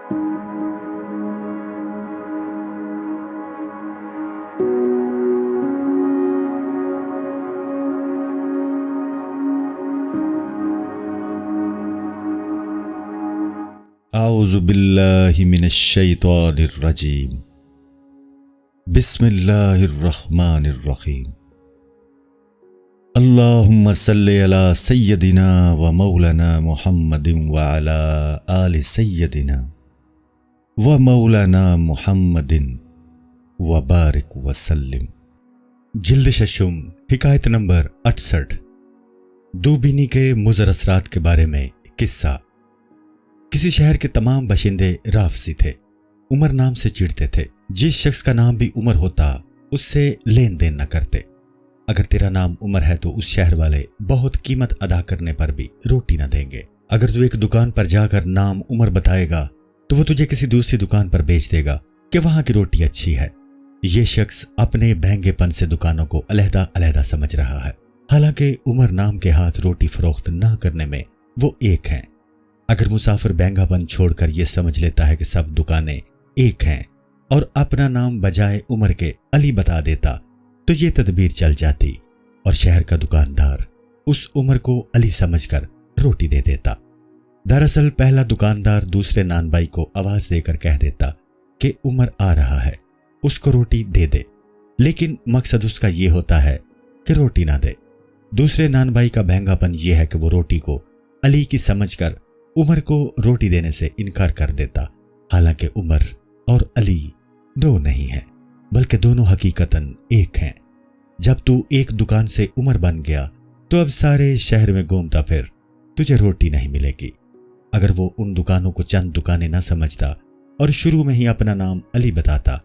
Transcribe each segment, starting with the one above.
اعوذ باللہ من الشیطان الرجیم بسم اللہ الرحمن الرحیم اللہم صلی علی سیدنا و مولانا محمد وعلی آل سیدنا و مولانا محمد وبارک وسلم۔ جلد ششم، حکایت نمبر 68۔ دوبینی کے مضر اثرات کے بارے میں قصہ۔ کسی شہر کے تمام باشندے رافضی تھے، عمر نام سے چڑھتے تھے۔ جس شخص کا نام بھی عمر ہوتا اس سے لین دین نہ کرتے۔ اگر تیرا نام عمر ہے تو اس شہر والے بہت قیمت ادا کرنے پر بھی روٹی نہ دیں گے۔ اگر تو ایک دکان پر جا کر نام عمر بتائے گا تو وہ تجھے کسی دوسری دکان پر بیچ دے گا کہ وہاں کی روٹی اچھی ہے۔ یہ شخص اپنے بہنگے پن سے دکانوں کو علیحدہ علیحدہ سمجھ رہا ہے، حالانکہ عمر نام کے ہاتھ روٹی فروخت نہ کرنے میں وہ ایک ہیں۔ اگر مسافر بہنگا پن چھوڑ کر یہ سمجھ لیتا ہے کہ سب دکانیں ایک ہیں اور اپنا نام بجائے عمر کے علی بتا دیتا تو یہ تدبیر چل جاتی اور شہر کا دکاندار اس عمر کو علی سمجھ کر روٹی دے دیتا۔ دراصل پہلا دکاندار دوسرے نان بھائی کو آواز دے کر کہہ دیتا کہ عمر آ رہا ہے، اس کو روٹی دے دے، لیکن مقصد اس کا یہ ہوتا ہے کہ روٹی نہ دے۔ دوسرے نان بھائی کا بہنگا پن یہ ہے کہ وہ روٹی کو علی کی سمجھ کر عمر کو روٹی دینے سے انکار کر دیتا، حالانکہ عمر اور علی دو نہیں ہیں بلکہ دونوں حقیقتاً ایک ہیں۔ جب تو ایک دکان سے عمر بن گیا تو اب سارے شہر میں گھومتا پھر تجھے روٹی نہیں ملے گی۔ اگر وہ ان دکانوں کو چند دکانیں نہ سمجھتا اور شروع میں ہی اپنا نام علی بتاتا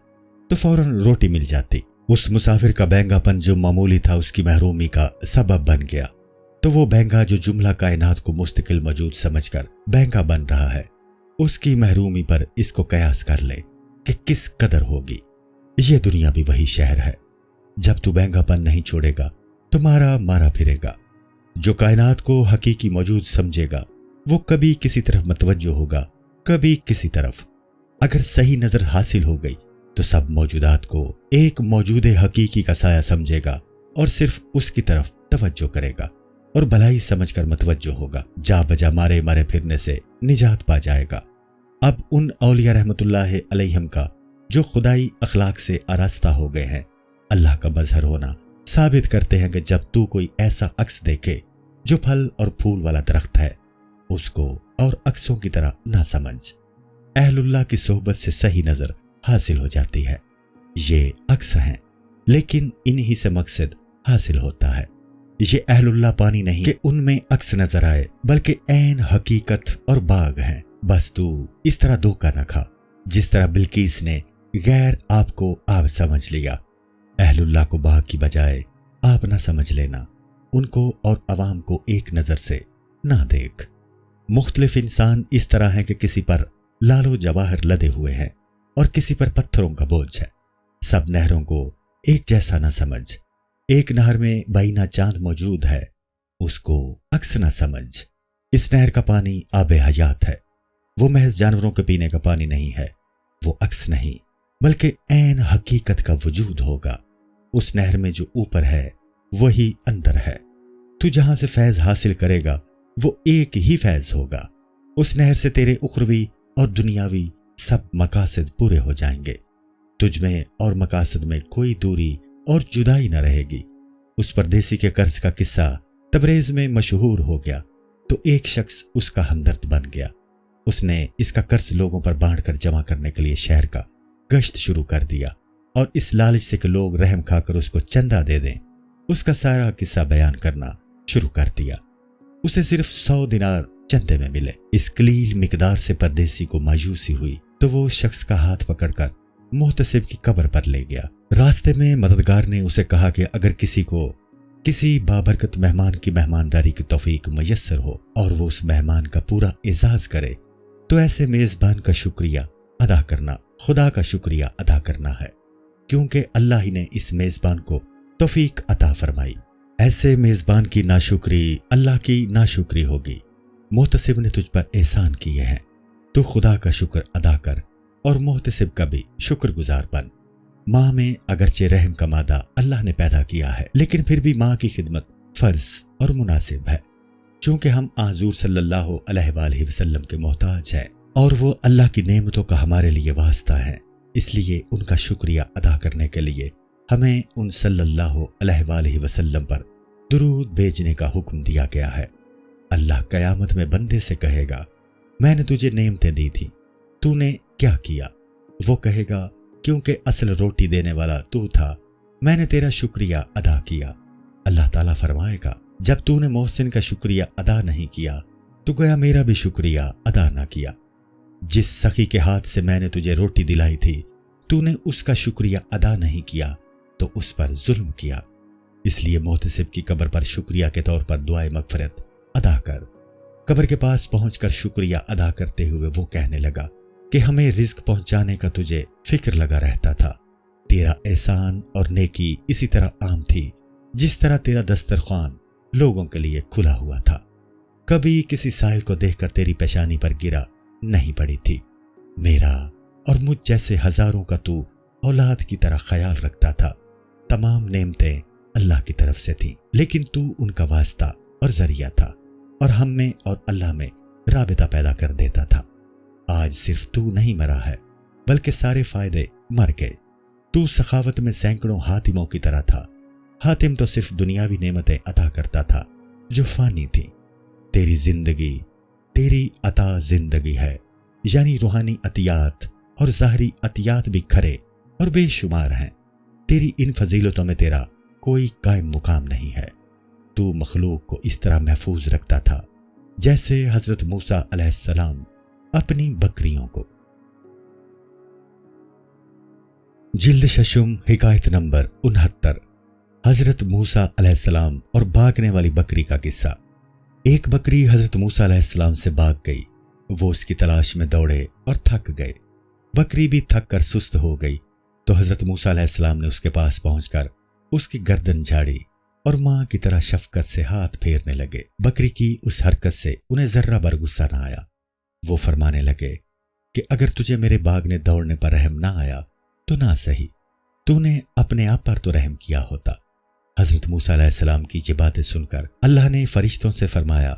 تو فوراً روٹی مل جاتی۔ اس مسافر کا بہنگا پن جو معمولی تھا اس کی محرومی کا سبب بن گیا، تو وہ بہنگا جو جملہ کائنات کو مستقل موجود سمجھ کر بہنگا بن رہا ہے، اس کی محرومی پر اس کو قیاس کر لے کہ کس قدر ہوگی۔ یہ دنیا بھی وہی شہر ہے۔ جب تو بہنگا پن نہیں چھوڑے گا تو مارا مارا پھرے گا۔ جو کائنات کو حقیقی موجود سمجھے گا وہ کبھی کسی طرف متوجہ ہوگا، کبھی کسی طرف۔ اگر صحیح نظر حاصل ہو گئی تو سب موجودات کو ایک موجود حقیقی کا سایہ سمجھے گا اور صرف اس کی طرف توجہ کرے گا اور بھلائی سمجھ کر متوجہ ہوگا۔ جا بجا مارے مارے پھرنے سے نجات پا جائے گا۔ اب ان اولیاء رحمت اللہ علیہم کا جو خدائی اخلاق سے آراستہ ہو گئے ہیں، اللہ کا مظہر ہونا ثابت کرتے ہیں کہ جب تو کوئی ایسا عکس دیکھے جو پھل اور پھول والا درخت ہے، اس کو اور عکسوں کی طرح نہ سمجھ۔ اہل اللہ کی صحبت سے صحیح نظر حاصل ہو جاتی ہے۔ یہ عکس ہیں لیکن انہی سے مقصد حاصل ہوتا ہے۔ یہ اہل اللہ پانی نہیں کہ ان میں عکس نظر آئے، بلکہ عین حقیقت اور باغ ہیں۔ بس تو اس طرح دھوکہ نہ کھا جس طرح بلقیس نے غیر آپ کو آپ سمجھ لیا۔ اہل اللہ کو باغ کی بجائے آپ نہ سمجھ لینا، ان کو اور عوام کو ایک نظر سے نہ دیکھ۔ مختلف انسان اس طرح ہیں کہ کسی پر لال و جواہر لدے ہوئے ہیں اور کسی پر پتھروں کا بوجھ ہے۔ سب نہروں کو ایک جیسا نہ سمجھ۔ ایک نہر میں بائنا چاند موجود ہے، اس کو عکس نہ سمجھ۔ اس نہر کا پانی آب حیات ہے، وہ محض جانوروں کے پینے کا پانی نہیں ہے، وہ عکس نہیں بلکہ عین حقیقت کا وجود ہوگا۔ اس نہر میں جو اوپر ہے وہی اندر ہے۔ تو جہاں سے فیض حاصل کرے گا وہ ایک ہی فیض ہوگا۔ اس نہر سے تیرے اخروی اور دنیاوی سب مقاصد پورے ہو جائیں گے۔ تجھ میں اور مقاصد میں کوئی دوری اور جدائی نہ رہے گی۔ اس پردیسی کے قرض کا قصہ تبریز میں مشہور ہو گیا تو ایک شخص اس کا ہمدرد بن گیا۔ اس نے اس کا قرض لوگوں پر بانٹ کر جمع کرنے کے لیے شہر کا گشت شروع کر دیا اور اس لالچ سے کہ لوگ رحم کھا کر اس کو چندہ دے دیں، اس کا سارا قصہ بیان کرنا شروع کر دیا۔ اسے صرف 100 دینار چندے میں ملے۔ اس قلیل مقدار سے پردیسی کو مایوسی ہوئی تو وہ شخص کا ہاتھ پکڑ کر محتسب کی قبر پر لے گیا۔ راستے میں مددگار نے اسے کہا کہ اگر کسی کو کسی بابرکت مہمان کی مہمانداری کی توفیق میسر ہو اور وہ اس مہمان کا پورا اعزاز کرے تو ایسے میزبان کا شکریہ ادا کرنا خدا کا شکریہ ادا کرنا ہے، کیونکہ اللہ ہی نے اس میزبان کو توفیق عطا فرمائی۔ ایسے میزبان کی ناشکری اللہ کی ناشکری ہوگی۔ محتسب نے تجھ پر احسان کیے ہیں، تو خدا کا شکر ادا کر اور محتسب کا بھی شکر گزار بن۔ ماں میں اگرچہ رحم کا مادہ اللہ نے پیدا کیا ہے، لیکن پھر بھی ماں کی خدمت فرض اور مناسب ہے، چونکہ ہم حضور صلی اللہ علیہ وآلہ وسلم کے محتاج ہیں اور وہ اللہ کی نعمتوں کا ہمارے لیے واسطہ ہے۔ اس لیے ان کا شکریہ ادا کرنے کے لیے ہمیں ان صلی اللہ علیہ وآلہ وسلم پر درود بھیجنے کا حکم دیا گیا ہے۔ اللہ قیامت میں بندے سے کہے گا، میں نے تجھے نعمتیں دی تھی، تو نے کیا کیا؟ وہ کہے گا، کیونکہ اصل روٹی دینے والا تو تھا، میں نے تیرا شکریہ ادا کیا۔ اللہ تعالیٰ فرمائے گا، جب تو نے محسن کا شکریہ ادا نہیں کیا تو گویا میرا بھی شکریہ ادا نہ کیا۔ جس سخی کے ہاتھ سے میں نے تجھے روٹی دلائی تھی تو نے اس کا شکریہ ادا نہیں کیا تو اس پر ظلم کیا۔ اس لیے محتسب کی قبر پر شکریہ کے طور پر دعائے مغفرت ادا کر۔ قبر کے پاس پہنچ کر شکریہ ادا کرتے ہوئے وہ کہنے لگا کہ ہمیں رزق پہنچانے کا تجھے فکر لگا رہتا تھا۔ تیرا احسان اور نیکی اسی طرح عام تھی جس طرح تیرا دسترخوان لوگوں کے لیے کھلا ہوا تھا۔ کبھی کسی سائل کو دیکھ کر تیری پیشانی پر گرا نہیں پڑی تھی۔ میرا اور مجھ جیسے ہزاروں کا تو اولاد کی طرح خیال رکھتا تھا۔ تمام نعمتیں اللہ کی طرف سے تھیں، لیکن تو ان کا واسطہ اور ذریعہ تھا اور ہم میں اور اللہ میں رابطہ پیدا کر دیتا تھا۔ آج صرف تو نہیں مرا ہے بلکہ سارے فائدے مر گئے۔ تو سخاوت میں سینکڑوں حاتموں کی طرح تھا۔ حاتم تو صرف دنیاوی نعمتیں عطا کرتا تھا جو فانی تھی۔ تیری زندگی، تیری عطا زندگی ہے، یعنی روحانی عطیات اور ظاہری عطیات بھی کھرے اور بے شمار ہیں۔ تیری ان فضیلتوں میں تیرا کوئی قائم مقام نہیں ہے۔ تو مخلوق کو اس طرح محفوظ رکھتا تھا جیسے حضرت موسیٰ علیہ السلام اپنی بکریوں کو۔ جلد ششم، حکایت نمبر 69۔ حضرت موسیٰ علیہ السلام اور بھاگنے والی بکری کا قصہ۔ ایک بکری حضرت موسیٰ علیہ السلام سے بھاگ گئی۔ وہ اس کی تلاش میں دوڑے اور تھک گئے۔ بکری بھی تھک کر سست ہو گئی تو حضرت موسیٰ علیہ السلام نے اس کے پاس پہنچ کر اس کی گردن جھاڑی اور ماں کی طرح شفقت سے ہاتھ پھیرنے لگے۔ بکری کی اس حرکت سے انہیں ذرہ بھر غصہ نہ آیا۔ وہ فرمانے لگے کہ اگر تجھے میرے بھاگنے دوڑنے پر رحم نہ آیا تو نہ سہی، تو نے اپنے آپ پر تو رحم کیا ہوتا۔ حضرت موسیٰ علیہ السلام کی یہ باتیں سن کر اللہ نے فرشتوں سے فرمایا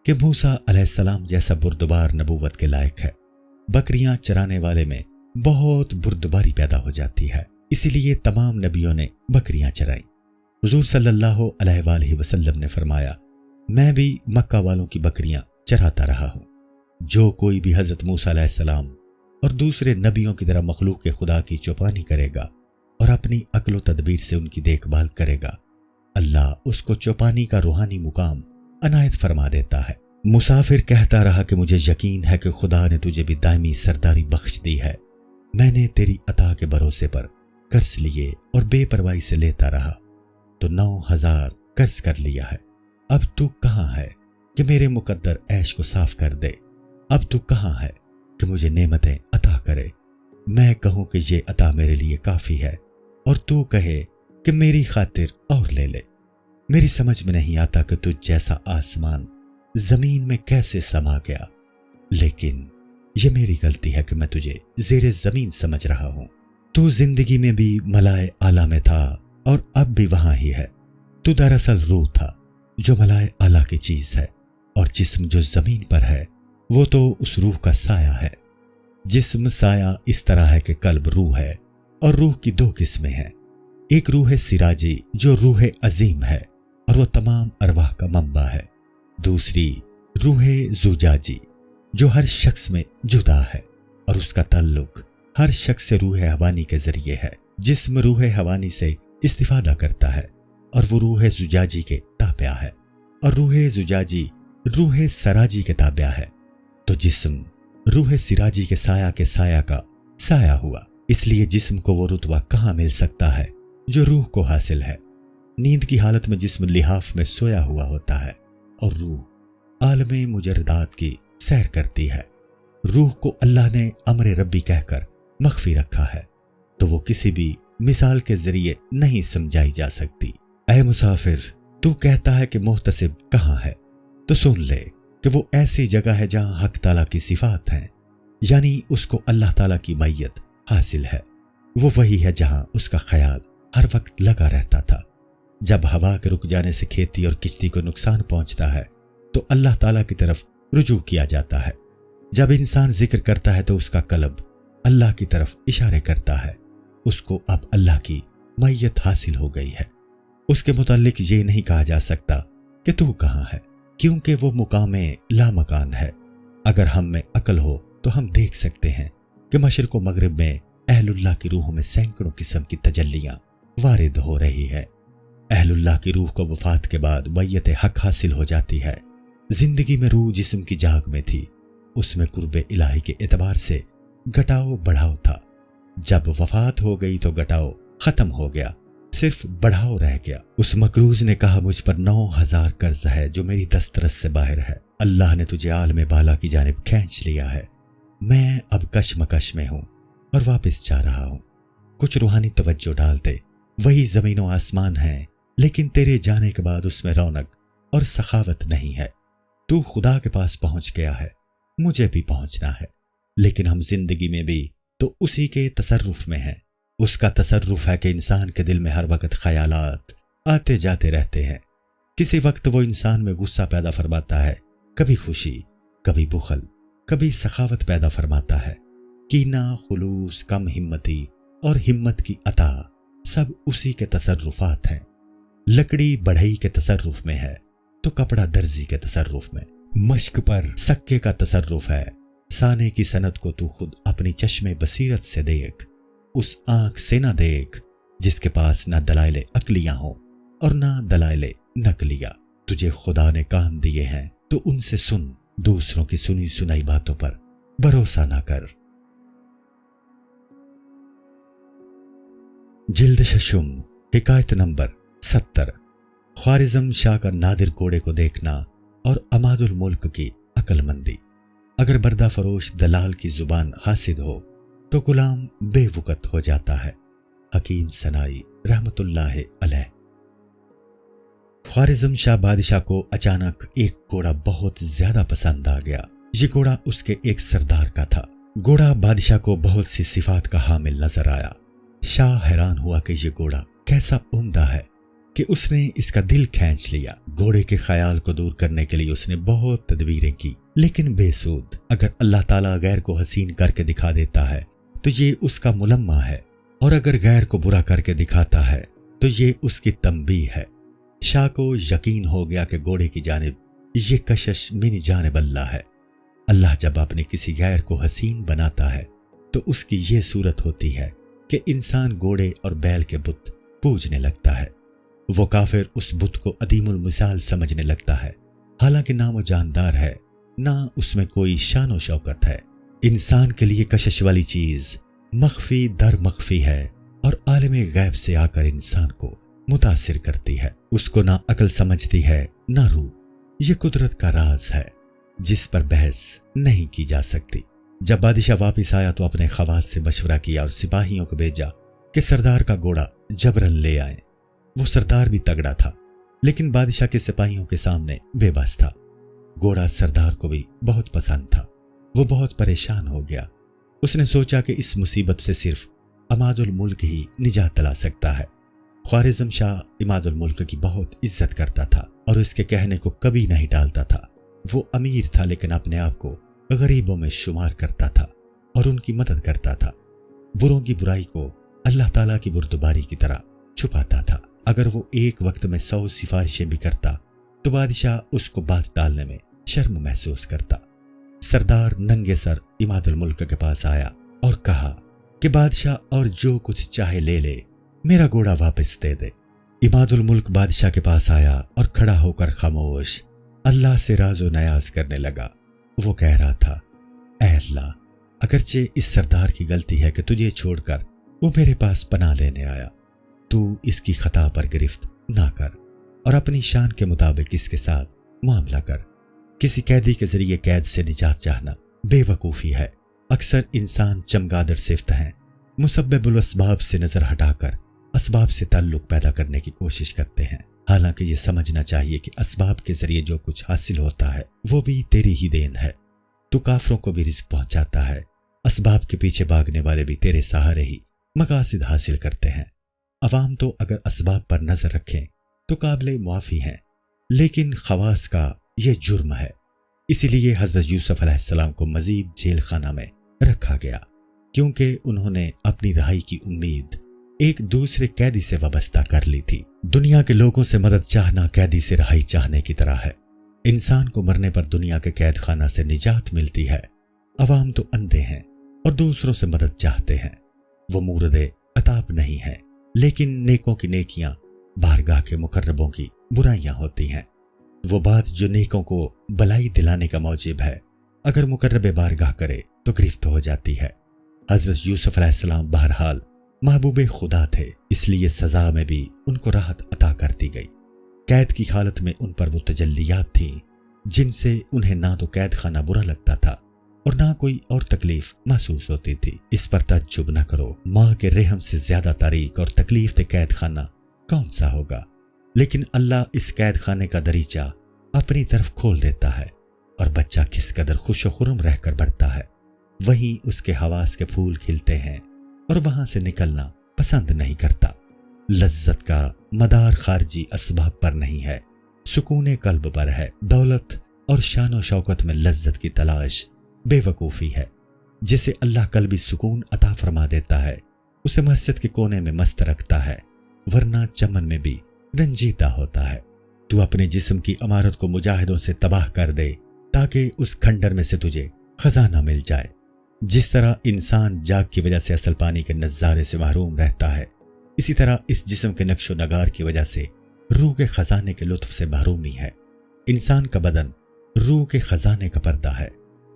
کہ موسیٰ علیہ السلام جیسا بردبار نبوت کے لائق ہے۔ بکریاں چرانے والے میں بہت بردباری پیدا ہو جاتی ہے، اسی لیے تمام نبیوں نے بکریاں چرائیں۔ حضور صلی اللہ علیہ وآلہ وسلم نے فرمایا، میں بھی مکہ والوں کی بکریاں چراتا رہا ہوں۔ جو کوئی بھی حضرت موسیٰ علیہ السلام اور دوسرے نبیوں کی طرح مخلوق خدا کی چوپانی کرے گا اور اپنی عقل و تدبیر سے ان کی دیکھ بھال کرے گا، اللہ اس کو چوپانی کا روحانی مقام عنایت فرما دیتا ہے۔ مسافر کہتا رہا کہ مجھے یقین ہے کہ خدا نے تجھے بھی دائمی سرداری بخش دی ہے۔ میں نے تیری عطا کے بھروسے پر قرض لیے اور بے پرواہی سے لیتا رہا تو 9,000 قرض کر لیا ہے۔ اب تو کہاں ہے کہ میرے مقدر عیش کو صاف کر دے؟ اب تو کہاں ہے کہ مجھے نعمتیں عطا کرے؟ میں کہوں کہ یہ عطا میرے لیے کافی ہے اور تو کہے کہ میری خاطر اور لے لے۔ میری سمجھ میں نہیں آتا کہ تجھ جیسا آسمان زمین میں کیسے سما گیا، لیکن یہ میری غلطی ہے کہ میں تجھے زیر زمین سمجھ رہا ہوں۔ تو زندگی میں بھی ملائے اعلیٰ میں تھا اور اب بھی وہاں ہی ہے۔ تو دراصل روح تھا جو ملائے اعلیٰ کی چیز ہے، اور جسم جو زمین پر ہے وہ تو اس روح کا سایہ ہے۔ جسم سایہ اس طرح ہے کہ قلب روح ہے، اور روح کی 2 قسمیں ہیں۔ ایک روح سراجی جو روح عظیم ہے اور وہ تمام ارواح کا منبع ہے۔ دوسری روح زجاجی جو ہر شخص میں جدا ہے اور اس کا تعلق ہر شخص سے روح حوانی کے ذریعے ہے۔ جسم روح حوانی سے استفادہ کرتا ہے اور وہ روح زجاجی کے تابع ہے، اور روح زجاجی روح سراجی کے تابع ہے۔ تو جسم روح سراجی کے سایہ کا سایہ ہوا۔ اس لیے جسم کو وہ رتبہ کہاں مل سکتا ہے جو روح کو حاصل ہے؟ نیند کی حالت میں جسم لحاف میں سویا ہوا ہوتا ہے اور روح عالم مجردات کی سیر کرتی ہے۔ روح کو اللہ نے امر ربی کہہ کر مخفی رکھا ہے، تو وہ کسی بھی مثال کے ذریعے نہیں سمجھائی جا سکتی۔ اے مسافر، تو کہتا ہے کہ محتسب کہاں ہے؟ تو سن لے کہ وہ ایسی جگہ ہے جہاں حق تعالیٰ کی صفات ہیں، یعنی اس کو اللہ تعالیٰ کی معیت حاصل ہے۔ وہ وہی ہے جہاں اس کا خیال ہر وقت لگا رہتا تھا۔ جب ہوا کے رک جانے سے کھیتی اور کشتی کو نقصان پہنچتا ہے تو اللہ تعالیٰ کی طرف رجوع کیا جاتا ہے۔ جب انسان ذکر کرتا ہے تو اس کا قلب اللہ کی طرف اشارے کرتا ہے۔ اس کو اب اللہ کی معیت حاصل ہو گئی ہے۔ اس کے متعلق یہ نہیں کہا جا سکتا کہ تو کہاں ہے، کیونکہ وہ مقام لامکان ہے۔ اگر ہم میں عقل ہو تو ہم دیکھ سکتے ہیں کہ مشرق و مغرب میں اہل اللہ کی روحوں میں سینکڑوں قسم کی تجلیاں وارد ہو رہی ہے۔ اہل اللہ کی روح کو وفات کے بعد معیت حق حاصل ہو جاتی ہے۔ زندگی میں روح جسم کی جاگ میں تھی، اس میں قرب الہی کے اعتبار سے گھٹاؤ بڑھاؤ تھا۔ جب وفات ہو گئی تو گھٹاؤ ختم ہو گیا، صرف بڑھاؤ رہ گیا۔ اس مقروض نے کہا مجھ پر 9,000 قرض ہے جو میری دسترس سے باہر ہے۔ اللہ نے تجھے عالم بالا کی جانب کھینچ لیا ہے۔ میں اب کشمکش میں ہوں اور واپس جا رہا ہوں۔ کچھ روحانی توجہ ڈالتے، وہی زمین و آسمان ہے، لیکن تیرے جانے کے بعد اس میں رونق اور سخاوت نہیں ہے۔ تو خدا کے پاس پہنچ گیا ہے، مجھے بھی پہنچنا ہے، لیکن ہم زندگی میں بھی تو اسی کے تصرف میں ہیں۔ اس کا تصرف ہے کہ انسان کے دل میں ہر وقت خیالات آتے جاتے رہتے ہیں۔ کسی وقت وہ انسان میں غصہ پیدا فرماتا ہے، کبھی خوشی، کبھی بخل، کبھی سخاوت پیدا فرماتا ہے۔ کینہ، خلوص، کم ہمتی اور ہمت کی عطا سب اسی کے تصرفات ہیں۔ لکڑی بڑھئی کے تصرف میں ہے تو کپڑا درزی کے تصرف میں۔ مشق پر سکے کا تصرف ہے۔ سانے کی صنعت کو تو خود اپنی چشم بصیرت سے دیکھ، اس آنکھ سے نہ دیکھ جس کے پاس نہ دلائل عقلیاں ہوں اور نہ دلائل نقلیہ۔ تجھے خدا نے کان دیے ہیں تو ان سے سن، دوسروں کی سنی سنائی باتوں پر بھروسہ نہ کر۔ جلد ششم، حکایت نمبر 70۔ خوارزم شاہ کا نادر گھوڑے کو دیکھنا اور عماد الملک کی عقل مندی۔ اگر بردہ فروش دلال کی زبان حاسد ہو تو غلام بے وقت ہو جاتا ہے۔ حکیم سنائی رحمت اللہ علیہ۔ خوارزم شاہ بادشاہ کو اچانک ایک گھوڑا بہت زیادہ پسند آ گیا۔ یہ گھوڑا اس کے ایک سردار کا تھا۔ گھوڑا بادشاہ کو بہت سی صفات کا حامل نظر آیا۔ شاہ حیران ہوا کہ یہ گھوڑا کیسا عمدہ ہے کہ اس نے اس کا دل کھینچ لیا۔ گھوڑے کے خیال کو دور کرنے کے لیے اس نے بہت تدبیریں کی، لیکن بے سود۔ اگر اللہ تعالیٰ غیر کو حسین کر کے دکھا دیتا ہے تو یہ اس کا ملمہ ہے، اور اگر غیر کو برا کر کے دکھاتا ہے تو یہ اس کی تنبیہ ہے۔ شاہ کو یقین ہو گیا کہ گھوڑے کی جانب یہ کشش من جانب اللہ ہے۔ اللہ جب اپنے کسی غیر کو حسین بناتا ہے تو اس کی یہ صورت ہوتی ہے کہ انسان گھوڑے اور بیل کے بت پوجنے لگتا ہے۔ وہ کافر اس بت کو عدیم المثال سمجھنے لگتا ہے، حالانکہ نہ وہ جاندار ہے، نہ اس میں کوئی شان و شوکت ہے۔ انسان کے لیے کشش والی چیز مخفی در مخفی ہے اور عالم غیب سے آ کر انسان کو متاثر کرتی ہے۔ اس کو نہ عقل سمجھتی ہے نہ روح۔ یہ قدرت کا راز ہے جس پر بحث نہیں کی جا سکتی۔ جب بادشاہ واپس آیا تو اپنے خواص سے مشورہ کیا اور سپاہیوں کو بھیجا کہ سردار کا گھوڑا جبرن لے آئیں۔ وہ سردار بھی تگڑا تھا، لیکن بادشاہ کے سپاہیوں کے سامنے بے بس تھا۔ گھوڑا سردار کو بھی بہت پسند تھا۔ وہ بہت پریشان ہو گیا۔ اس نے سوچا کہ اس مصیبت سے صرف عماد الملک ہی نجات دلا سکتا ہے۔ خوارزم شاہ عماد الملک کی بہت عزت کرتا تھا اور اس کے کہنے کو کبھی نہیں ٹالتا تھا۔ وہ امیر تھا لیکن اپنے آپ کو غریبوں میں شمار کرتا تھا اور ان کی مدد کرتا تھا۔ بروں کی برائی کو اللہ تعالیٰ کی بردباری کی طرح چھپاتا تھا۔ اگر وہ ایک وقت میں 100 سفارشیں بھی کرتا تو بادشاہ اس کو بات ڈالنے میں شرم محسوس کرتا۔ سردار ننگے سر عماد الملک کے پاس آیا اور کہا کہ بادشاہ اور جو کچھ چاہے لے لے، میرا گھوڑا واپس دے دے۔ عماد الملک بادشاہ کے پاس آیا اور کھڑا ہو کر خاموش اللہ سے راز و نیاز کرنے لگا۔ وہ کہہ رہا تھا، اے اللہ، اگرچہ اس سردار کی غلطی ہے کہ تجھے چھوڑ کر وہ میرے پاس پناہ لینے آیا، تو اس کی خطا پر گرفت نہ کر اور اپنی شان کے مطابق اس کے ساتھ معاملہ کر۔ کسی قیدی کے ذریعے قید سے نجات چاہنا بے وقوفی ہے۔ اکثر انسان چمگادڑ صفت ہیں، مسبب الاسباب سے نظر ہٹا کر اسباب سے تعلق پیدا کرنے کی کوشش کرتے ہیں، حالانکہ یہ سمجھنا چاہیے کہ اسباب کے ذریعے جو کچھ حاصل ہوتا ہے وہ بھی تیری ہی دین ہے۔ تو کافروں کو بھی رزق پہنچاتا ہے، اسباب کے پیچھے بھاگنے والے بھی تیرے سہارے ہی مقاصد حاصل کرتے ہیں۔ عوام تو اگر اسباب پر نظر رکھیں تو قابل معافی ہیں، لیکن خواص کا یہ جرم ہے۔ اسی لیے حضرت یوسف علیہ السلام کو مزید جیل خانہ میں رکھا گیا، کیونکہ انہوں نے اپنی رہائی کی امید ایک دوسرے قیدی سے وابستہ کر لی تھی۔ دنیا کے لوگوں سے مدد چاہنا قیدی سے رہائی چاہنے کی طرح ہے۔ انسان کو مرنے پر دنیا کے قید خانہ سے نجات ملتی ہے۔ عوام تو اندھے ہیں اور دوسروں سے مدد چاہتے ہیں، وہ مورد عطاب نہیں ہے، لیکن نیکوں کی نیکیاں بارگاہ کے مقربوں کی برائیاں ہوتی ہیں۔ وہ بات جو نیکوں کو بلائی دلانے کا موجب ہے، اگر مقرب بارگاہ کرے تو گرفت ہو جاتی ہے۔ حضرت یوسف علیہ السلام بہرحال محبوب خدا تھے، اس لیے سزا میں بھی ان کو راحت عطا کر دی گئی۔ قید کی حالت میں ان پر وہ تجلیات تھیں جن سے انہیں نہ تو قید خانہ برا لگتا تھا اور نہ کوئی اور تکلیف محسوس ہوتی تھی۔ اس پر تعجب نہ کرو، ماں کے رحم سے زیادہ تاریک اور تکلیف دہ قید خانہ کون سا ہوگا؟ لیکن اللہ اس قید خانے کا دریچہ اپنی طرف کھول دیتا ہے اور بچہ کس قدر خوش و خرم رہ کر بڑھتا ہے، وہیں اس کے حواس کے پھول کھلتے ہیں اور وہاں سے نکلنا پسند نہیں کرتا۔ لذت کا مدار خارجی اسباب پر نہیں ہے، سکون قلب پر ہے۔ دولت اور شان و شوکت میں لذت کی تلاش بے وقوفی ہے۔ جسے اللہ قلبی سکون عطا فرما دیتا ہے، اسے مسجد کے کونے میں مست رکھتا ہے، ورنہ چمن میں بھی رنجیدہ ہوتا ہے۔ تو اپنے جسم کی عمارت کو مجاہدوں سے تباہ کر دے تاکہ اس کھنڈر میں سے تجھے خزانہ مل جائے۔ جس طرح انسان جاگ کی وجہ سے اصل پانی کے نظارے سے محروم رہتا ہے، اسی طرح اس جسم کے نقش و نگار کی وجہ سے روح کے خزانے کے لطف سے محرومی ہے۔ انسان کا بدن روح کے خزانے کا پردہ ہے۔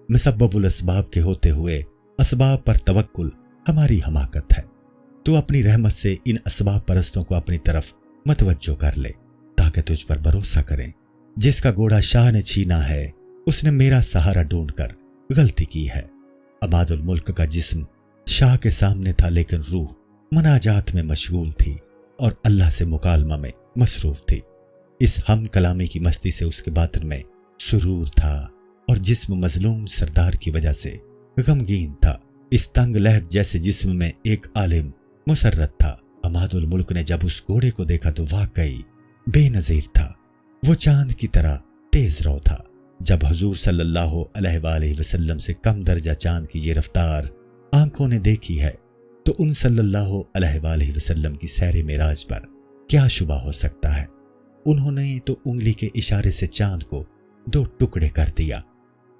مسبب الاسباب کے ہوتے ہوئے اسباب پر توکل ہماری حماقت ہے۔ تو اپنی رحمت سے ان اسباب پرستوں کو اپنی طرف متوجہ کر لے تاکہ تجھ پر بھروسہ کریں۔ جس کا گھوڑا شاہ نے چھینا ہے، اس نے میرا سہارا ڈھونڈ کر غلطی کی ہے۔ عماد الملک کا جسم شاہ کے سامنے تھا، لیکن روح مناجات میں مشغول تھی اور اللہ سے مکالمہ میں مصروف تھی۔ اس ہم کلامی کی مستی سے اس کے باطن میں سرور تھا اور جسم مظلوم سردار کی وجہ سے غمگین تھا۔ اس تنگ لحد جیسے جسم میں ایک عالم مسرت تھا۔ عماد الملک نے جب اس گھوڑے کو دیکھا تو واقعی بے نظیر تھا۔ وہ چاند کی طرح تیز رو تھا۔ جب حضور صلی اللہ علیہ وآلہ وسلم سے کم درجہ چاند کی یہ رفتار آنکھوں نے دیکھی ہے، تو ان صلی اللہ علیہ وآلہ وسلم کی سیر معراج پر کیا شبہ ہو سکتا ہے؟ انہوں نے تو انگلی کے اشارے سے چاند کو 2 ٹکڑے کر دیا۔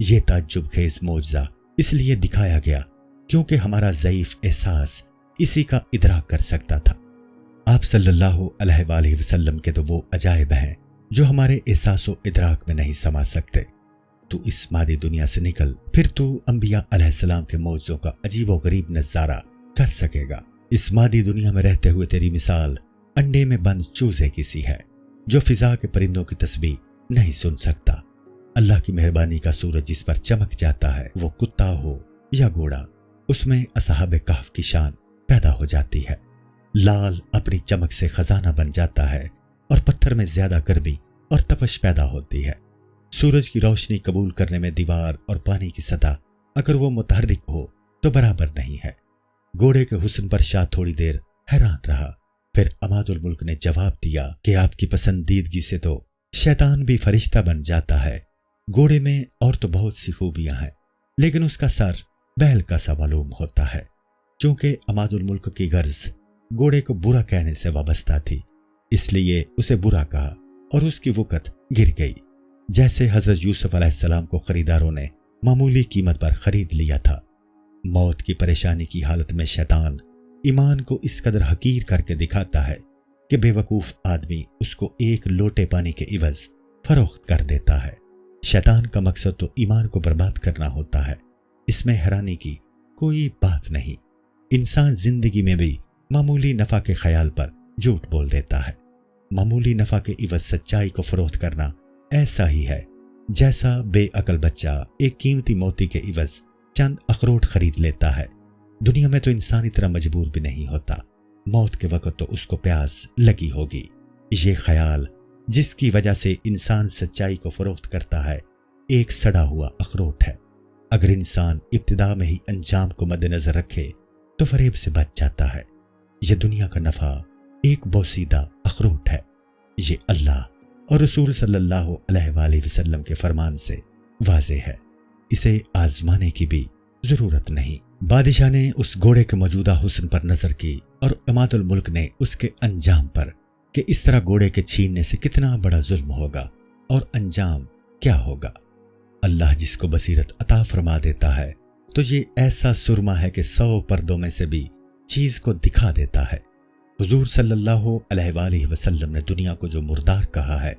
یہ تعجب خیز معجزہ اس لیے دکھایا گیا کیونکہ ہمارا ضعیف احساس اسی کا ادراک کر سکتا تھا۔ آپ صلی اللہ علیہ وآلہ وسلم کے تو وہ عجائب ہیں جو ہمارے احساس و ادراک میں نہیں سما سکتے۔ تو اس مادی دنیا سے نکل، پھر تو انبیاء علیہ السلام کے معجزوں کا عجیب و غریب نظارہ کر سکے گا۔ اس مادی دنیا میں رہتے ہوئے تیری مثال انڈے میں بند چوزے کی سی ہے جو فضا کے پرندوں کی تسبیح نہیں سن سکتا۔ اللہ کی مہربانی کا سورج جس پر چمک جاتا ہے، وہ کتا ہو یا گھوڑا، اس میں اصحاب کہف کی شان پیدا ہو جاتی ہے۔ لال اپنی چمک سے خزانہ بن جاتا ہے اور پتھر میں زیادہ گرمی اور تپش پیدا ہوتی ہے۔ سورج کی روشنی قبول کرنے میں دیوار اور پانی کی سطح اگر وہ متحرک ہو تو برابر نہیں ہے۔ گھوڑے کے حسن پر شاہ تھوڑی دیر حیران رہا، پھر عماد الملک نے جواب دیا کہ آپ کی پسندیدگی سے تو شیطان بھی فرشتہ بن جاتا ہے۔ گھوڑے میں اور تو بہت سی خوبیاں ہیں، لیکن اس کا سر بیل کا سا معلوم ہوتا ہے۔ چونکہ عماد الملک کی غرض گھوڑے کو برا کہنے سے وابستہ تھی، اس لیے اسے برا کہا اور اس کی وقت گر گئی۔ جیسے حضرت یوسف علیہ السلام کو خریداروں نے معمولی قیمت پر خرید لیا تھا۔ موت کی پریشانی کی حالت میں شیطان ایمان کو اس قدر حقیر کر کے دکھاتا ہے کہ بے وقوف آدمی اس کو ایک لوٹے پانی کے عوض فروخت کر دیتا ہے۔ شیطان کا مقصد تو ایمان کو برباد کرنا ہوتا ہے، اس میں حیرانی کی کوئی بات نہیں۔ انسان زندگی میں بھی معمولی نفع کے خیال پر جھوٹ بول دیتا ہے۔ معمولی نفع کے عوض سچائی کو فروخت کرنا ایسا ہی ہے جیسا بے عقل بچہ ایک قیمتی موتی کے عوض چند اخروٹ خرید لیتا ہے۔ دنیا میں تو انسان اتنا مجبور بھی نہیں ہوتا، موت کے وقت تو اس کو پیاس لگی ہوگی۔ یہ خیال جس کی وجہ سے انسان سچائی کو فروخت کرتا ہے ایک سڑا ہوا اخروٹ ہے۔ اگر انسان ابتدا میں ہی انجام کو مد نظر رکھے تو فریب سے بچ جاتا ہے۔ یہ دنیا کا نفع ایک بوسیدہ اخروٹ ہے۔ یہ اللہ اور رسول صلی اللہ علیہ وآلہ وسلم کے فرمان سے واضح ہے، اسے آزمانے کی بھی ضرورت نہیں۔ بادشاہ نے اس گھوڑے کے موجودہ حسن پر نظر کی اور عماد الملک نے اس کے انجام پر کہ اس طرح گھوڑے کے چھیننے سے کتنا بڑا ظلم ہوگا اور انجام کیا ہوگا۔ اللہ جس کو بصیرت عطا فرما دیتا ہے تو یہ ایسا سرما ہے کہ 100 پردوں میں سے بھی چیز کو دکھا دیتا ہے۔ حضور صلی اللہ علیہ وآلہ وسلم نے دنیا کو جو مردار کہا ہے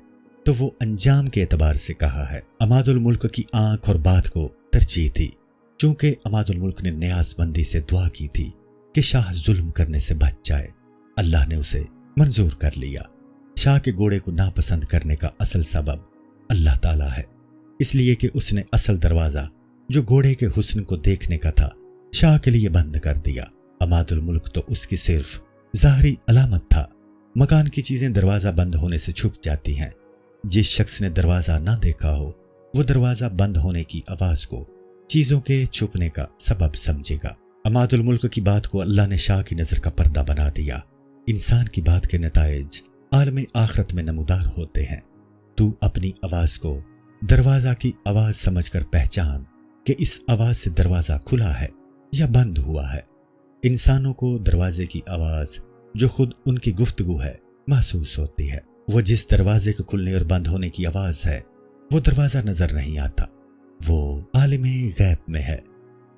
تو وہ انجام کے اعتبار سے کہا ہے۔ عماد الملک کی آنکھ اور بات کو ترجیح تھی، چونکہ عماد الملک نے نیاز مندی سے دعا کی تھی کہ شاہ ظلم کرنے سے بچ جائے۔ اللہ نے اسے منظور کر لیا۔ شاہ کے گھوڑے کو ناپسند کرنے کا اصل سبب اللہ تعالیٰ ہے، اس لیے کہ اس نے اصل دروازہ جو گھوڑے کے حسن کو دیکھنے کا تھا شاہ کے لیے بند کر دیا۔ عماد الملک تو اس کی صرف ظاہری علامت تھا۔ مکان کی چیزیں دروازہ بند ہونے سے چھپ جاتی ہیں۔ جس شخص نے دروازہ نہ دیکھا ہو وہ دروازہ بند ہونے کی آواز کو چیزوں کے چھپنے کا سبب سمجھے گا۔ عماد الملک کی بات کو اللہ نے شاہ کی نظر کا پردہ بنا دیا۔ انسان کی بات کے نتائج عالم آخرت میں نمودار ہوتے ہیں۔ تو اپنی آواز کو دروازہ کی آواز سمجھ کر پہچان کہ اس آواز سے دروازہ کھلا ہے یا بند ہوا ہے۔ انسانوں کو دروازے کی آواز جو خود ان کی گفتگو ہے محسوس ہوتی ہے۔ وہ جس دروازے کے کھلنے اور بند ہونے کی آواز ہے وہ دروازہ نظر نہیں آتا، وہ عالم غیب میں ہے۔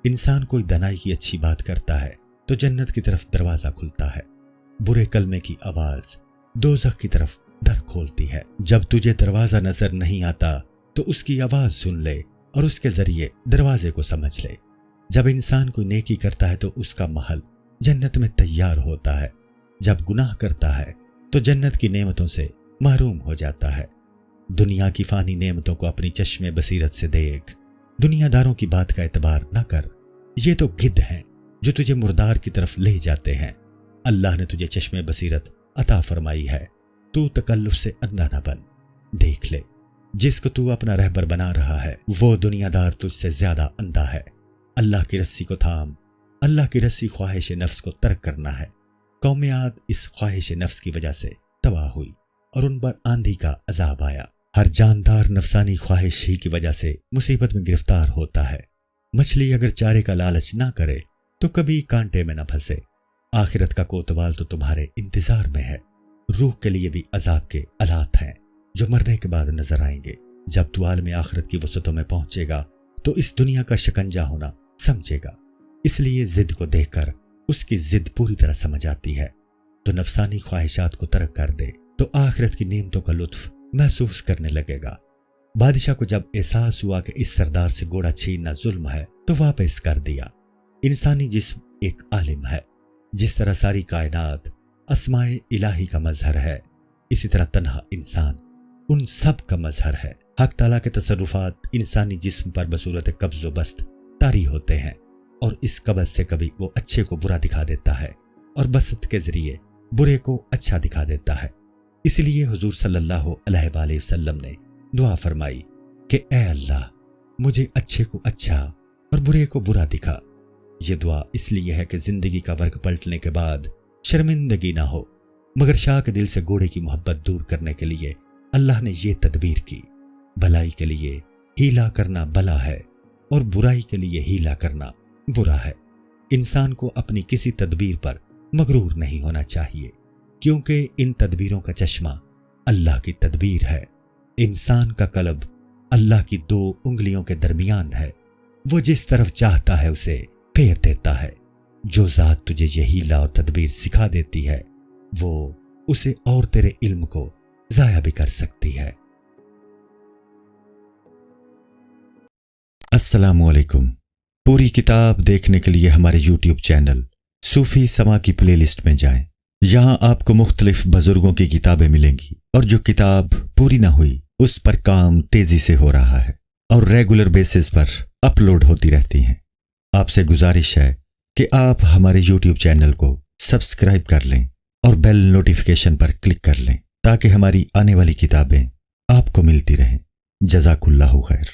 انسان کوئی دنائی کی اچھی بات کرتا ہے تو جنت کی طرف دروازہ کھلتا ہے، برے کلمے کی آواز دوزخ کی طرف در کھولتی ہے۔ جب تجھے دروازہ نظر نہیں آتا تو اس کی آواز سن لے اور اس کے ذریعے دروازے کو سمجھ لے۔ جب انسان کوئی نیکی کرتا ہے تو اس کا محل جنت میں تیار ہوتا ہے، جب گناہ کرتا ہے تو جنت کی نعمتوں سے محروم ہو جاتا ہے۔ دنیا کی فانی نعمتوں کو اپنی چشم بصیرت سے دیکھ، دنیا داروں کی بات کا اعتبار نہ کر۔ یہ تو گدھ ہیں جو تجھے مردار کی طرف لے جاتے ہیں۔ اللہ نے تجھے چشم بصیرت عطا فرمائی ہے، تو تکلف سے اندھا نہ بن۔ دیکھ لے، جس کو تو اپنا رہبر بنا رہا ہے وہ دنیا دار تجھ سے زیادہ اندھا ہے۔ اللہ کی رسی کو تھام۔ اللہ کی رسی خواہش نفس کو ترک کرنا ہے۔ قوم عاد اس خواہش نفس کی وجہ سے تباہ ہوئی اور ان پر آندھی کا عذاب آیا۔ ہر جاندار نفسانی خواہش ہی کی وجہ سے مصیبت میں گرفتار ہوتا ہے۔ مچھلی اگر چارے کا لالچ نہ کرے تو کبھی کانٹے میں نہ پھنسے۔ آخرت کا کوتوال تو تمہارے انتظار میں ہے۔ روح کے لیے بھی عذاب کے آلات ہیں جو مرنے کے بعد نظر آئیں گے۔ جب تو عالم آخرت کی وسعتوں میں پہنچے گا تو اس دنیا کا شکنجہ ہونا سمجھے گا۔ اس لیے ضد کو دیکھ کر اس کی ضد پوری طرح سمجھ آتی ہے۔ تو نفسانی خواہشات کو ترک کر دے تو آخرت کی نعمتوں کا لطف محسوس کرنے لگے گا۔ بادشاہ کو جب احساس ہوا کہ اس سردار سے گھوڑا چھیننا ظلم ہے تو واپس کر دیا۔ انسانی جسم ایک عالم ہے۔ جس طرح ساری کائنات اسماء الہی کا مظہر ہے، اسی طرح تنہا انسان ان سب کا مظہر ہے۔ حق تعالیٰ کے تصرفات انسانی جسم پر بصورت قبض و بسط طاری ہوتے ہیں، اور اس قبض سے کبھی وہ اچھے کو برا دکھا دیتا ہے اور بسط کے ذریعے برے کو اچھا دکھا دیتا ہے۔ اس لیے حضور صلی اللہ علیہ وآلہ وسلم نے دعا فرمائی کہ اے اللہ مجھے اچھے کو اچھا اور برے کو برا دکھا۔ یہ دعا اس لیے ہے کہ زندگی کا ورق پلٹنے کے بعد شرمندگی نہ ہو، مگر شاہ کے دل سے گھوڑے کی محبت دور کرنے کے لیے اللہ نے یہ تدبیر کی۔ بھلائی کے لیے ہیلا کرنا بلا ہے اور برائی کے لیے ہیلا کرنا برا ہے۔ انسان کو اپنی کسی تدبیر پر مغرور نہیں ہونا چاہیے، کیونکہ ان تدبیروں کا چشمہ اللہ کی تدبیر ہے۔ انسان کا قلب اللہ کی 2 انگلیوں کے درمیان ہے، وہ جس طرف چاہتا ہے اسے پھیر دیتا ہے۔ جو ذات تجھے یہ ہیلا اور تدبیر سکھا دیتی ہے وہ اسے اور تیرے علم کو ضائع بھی کر سکتی ہے۔ السلام علیکم۔ پوری کتاب دیکھنے کے لیے ہمارے یوٹیوب چینل صوفی سما کی پلے لسٹ میں جائیں۔ یہاں آپ کو مختلف بزرگوں کی کتابیں ملیں گی، اور جو کتاب پوری نہ ہوئی اس پر کام تیزی سے ہو رہا ہے اور ریگولر بیسس پر اپلوڈ ہوتی رہتی ہیں۔ آپ سے گزارش ہے کہ آپ ہمارے یوٹیوب چینل کو سبسکرائب کر لیں اور بیل نوٹیفیکیشن پر کلک کر لیں تاکہ ہماری آنے والی کتابیں آپ کو ملتی رہیں۔ جزاک اللہ خیر۔